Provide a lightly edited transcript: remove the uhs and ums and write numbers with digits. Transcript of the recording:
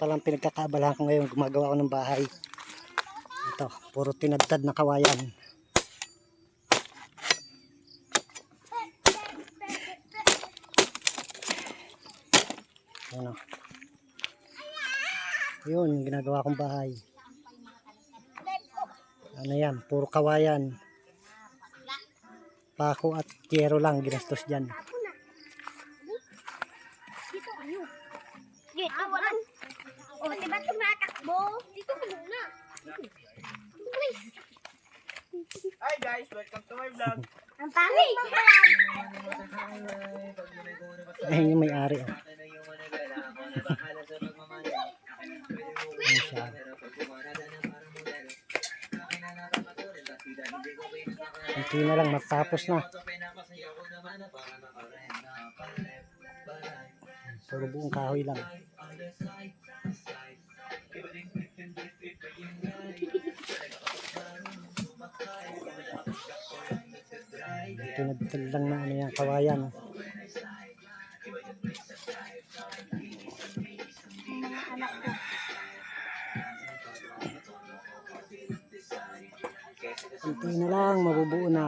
palang pinagkakaabalahan ko ngayon. Gumagawa ako ng bahay. Ito, puro tinadtad na kawayan. Ano? Yun, ginagawa kong bahay. Ano yan, puro kawayan. Pako at yero lang ginastos dyan. Dito, walang. O, diba tumatakbo? Dito ko muna. Hi guys, welcome to my vlog. Ang pangit. Ayun yung may-ari. Oh. Ayun siya. Kunti na lang, matapos na. Puro buong kahoy lang. Tinadtad lang na ano yan, kawayan. Mga anak ko. Kunti na lang, mabubuo na.